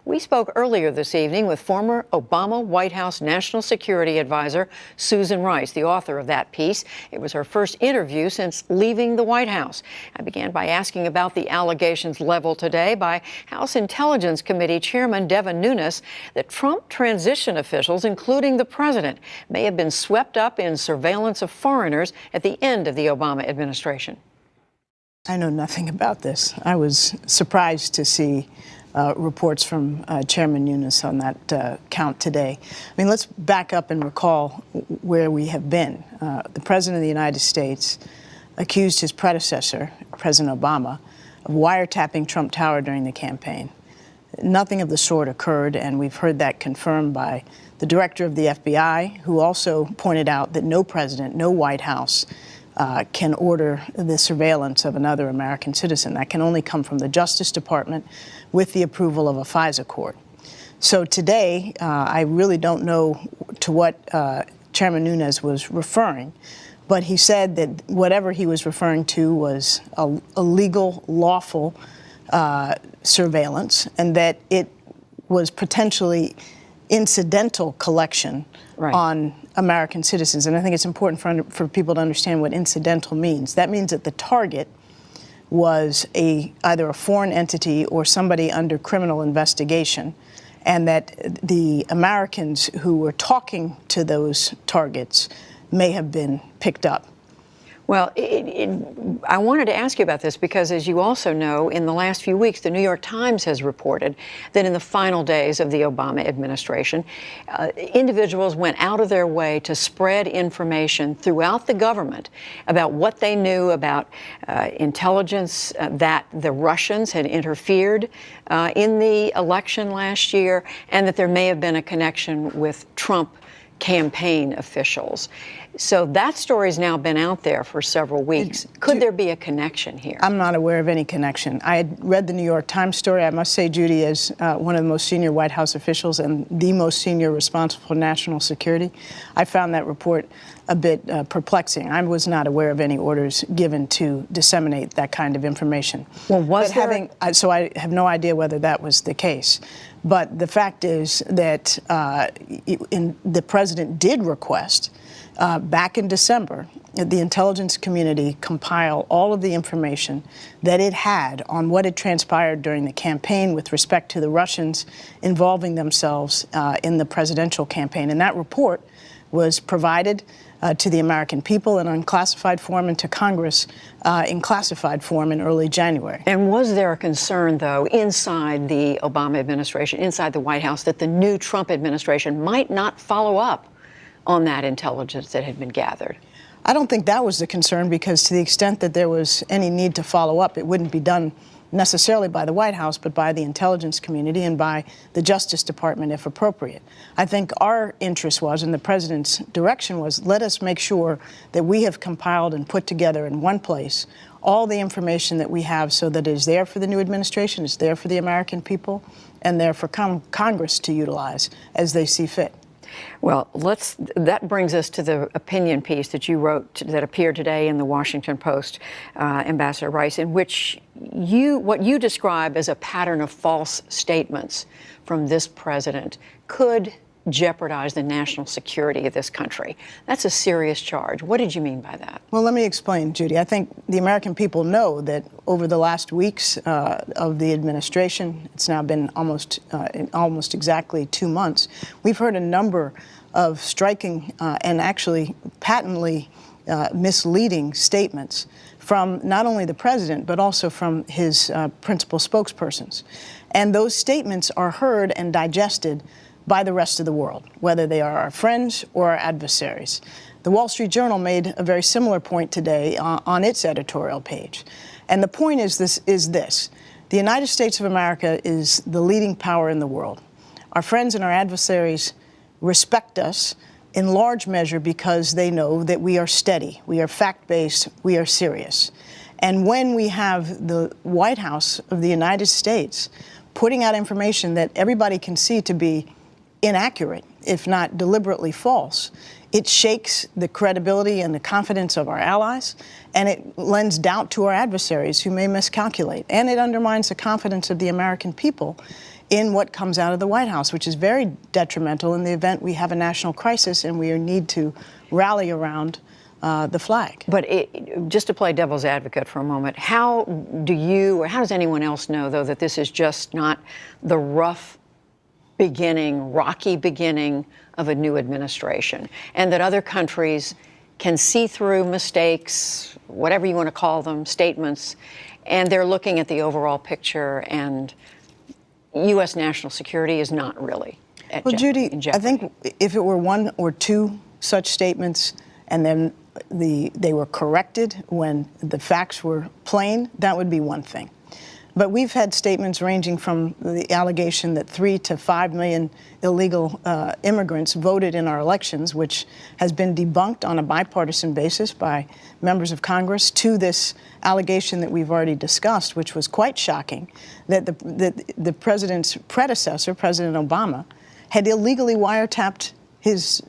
We spoke earlier this evening with former Obama White House National Security Advisor Susan Rice, the author of that piece. It was her first interview since leaving the White House. I began by asking about the allegations leveled today by House Intelligence Committee Chairman Devin Nunes that Trump transition officials, including the president, may have been swept up in surveillance of foreigners at the end of the Obama administration. I know nothing about this. I was surprised to see reports from Chairman Nunes on that count today. I mean, let's back up and recall where we have been. The President of the United States accused his predecessor, President Obama, of wiretapping Trump Tower during the campaign. Nothing of the sort occurred, and we've heard that confirmed by the director of the FBI, who also pointed out that no president, no White House can order the surveillance of another American citizen. That can only come from the Justice Department with the approval of a FISA court. So today, I really don't know to what Chairman Nunes was referring, but he said that whatever he was referring to was a legal, lawful surveillance, and that it was potentially incidental collection on American citizens. And I think it's important for people to understand what incidental means. That means that the target was either a foreign entity or somebody under criminal investigation, and that the Americans who were talking to those targets may have been picked up. Well, I wanted to ask you about this because, as you also know, in the last few weeks, the New York Times has reported that in the final days of the Obama administration, individuals went out of their way to spread information throughout the government about what they knew about intelligence, that the Russians had interfered in the election last year, and that there may have been a connection with Trump campaign officials. So that story's now been out there for several weeks. Could there be a connection here? I'm not aware of any connection. I had read the New York Times story. I must say, Judy, as one of the most senior White House officials and the most senior responsible for national security, I found that report a bit perplexing. I was not aware of any orders given to disseminate that kind of information. Well, so I have no idea whether that was the case. But the fact is that the president did request back in December, the intelligence community compile all of the information that it had on what had transpired during the campaign with respect to the Russians involving themselves in the presidential campaign. And that report was provided to the American people in unclassified form and to Congress in classified form in early January. And was there a concern, though, inside the Obama administration, inside the White House, that the new Trump administration might not follow up on that intelligence that had been gathered? I don't think that was the concern, because to the extent that there was any need to follow up, it wouldn't be done necessarily by the White House, but by the intelligence community and by the Justice Department, if appropriate. I think our interest was, and the president's direction was, let us make sure that we have compiled and put together in one place all the information that we have so that it is there for the new administration, it's there for the American people, and there for Congress to utilize as they see fit. Well, that brings us to the opinion piece that you wrote that appeared today in the Washington Post, Ambassador Rice, in which what you describe as a pattern of false statements from this president could jeopardize the national security of this country. That's a serious charge. What did you mean by that? Well, let me explain, Judy. I think the American people know that over the last weeks of the administration, it's now been almost exactly 2 months, we've heard a number of striking and actually patently misleading statements from not only the president, but also from his principal spokespersons. And those statements are heard and digested by the rest of the world, whether they are our friends or our adversaries. The Wall Street Journal made a very similar point today on its editorial page. And the point is this. The United States of America is the leading power in the world. Our friends and our adversaries respect us in large measure because they know that we are steady, we are fact-based, we are serious. And when we have the White House of the United States putting out information that everybody can see to be inaccurate, if not deliberately false, it shakes the credibility and the confidence of our allies, and it lends doubt to our adversaries who may miscalculate, and it undermines the confidence of the American people in what comes out of the White House, which is very detrimental in the event we have a national crisis and we need to rally around the flag. But just to play devil's advocate for a moment, how do you or how does anyone else know, though, that this is just not the rough beginning, rocky beginning of a new administration, and that other countries can see through mistakes, whatever you want to call them, statements, and they're looking at the overall picture, and U.S. national security is not really at Judy, in jeopardy? I think if it were one or two such statements and then they were corrected when the facts were plain, that would be one thing. But we've had statements ranging from the allegation that 3 to 5 million illegal immigrants voted in our elections, which has been debunked on a bipartisan basis by members of Congress, to this allegation that we've already discussed, which was quite shocking, that the president's predecessor, President Obama, had illegally wiretapped his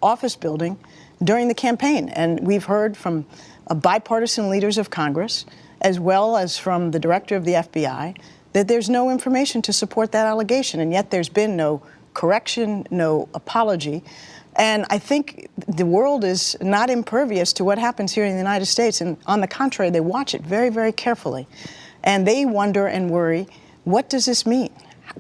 office building during the campaign. And we've heard from bipartisan leaders of Congress, as well as from the director of the FBI, that there's no information to support that allegation, and yet there's been no correction, no apology. And I think the world is not impervious to what happens here in the United States, and on the contrary, they watch it very, very carefully. And they wonder and worry, what does this mean?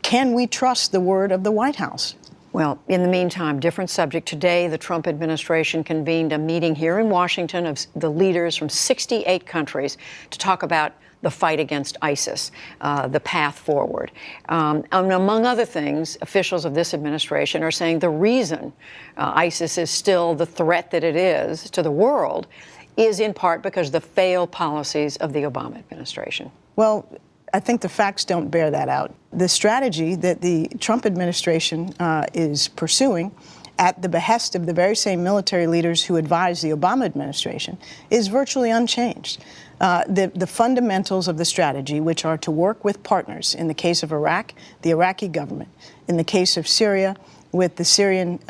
Can we trust the word of the White House? Well, in the meantime, different subject. Today, the Trump administration convened a meeting here in Washington of the leaders from 68 countries to talk about the fight against ISIS, the path forward. And among other things, officials of this administration are saying the reason ISIS is still the threat that it is to the world is in part because of the failed policies of the Obama administration. Well, I think the facts don't bear that out. The strategy that the Trump administration is pursuing at the behest of the very same military leaders who advised the Obama administration is virtually unchanged. The fundamentals of the strategy, which are to work with partners, in the case of Iraq, the Iraqi government, in the case of Syria, with the Syrian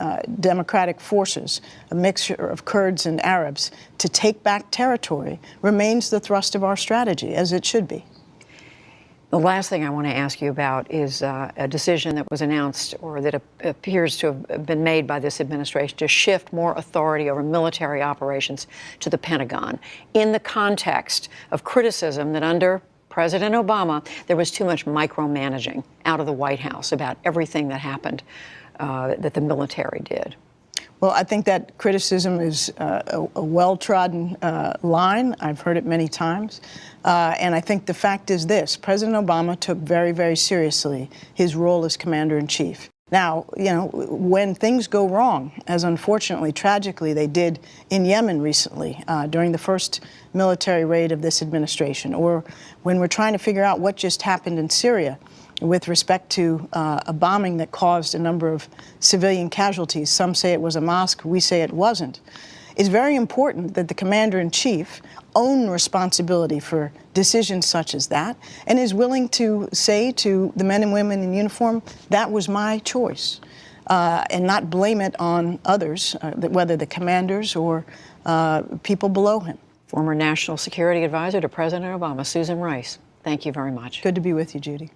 Democratic Forces, a mixture of Kurds and Arabs, to take back territory, remains the thrust of our strategy, as it should be. The last thing I want to ask you about is a decision that was announced, or that appears to have been made by this administration, to shift more authority over military operations to the Pentagon, in the context of criticism that under President Obama, there was too much micromanaging out of the White House about everything that happened that the military did. Well, I think that criticism is a well-trodden line. I've heard it many times. And I think the fact is this: President Obama took very, very seriously his role as commander-in-chief. Now, you know, when things go wrong, as unfortunately, tragically, they did in Yemen recently during the first military raid of this administration, or when we're trying to figure out what just happened in Syria with respect to a bombing that caused a number of civilian casualties. Some say it was a mosque, we say it wasn't. It's very important that the commander-in-chief own responsibility for decisions such as that, and is willing to say to the men and women in uniform, that was my choice, and not blame it on others, whether the commanders or people below him. Former National Security Advisor to President Obama, Susan Rice, thank you very much. Good to be with you, Judy.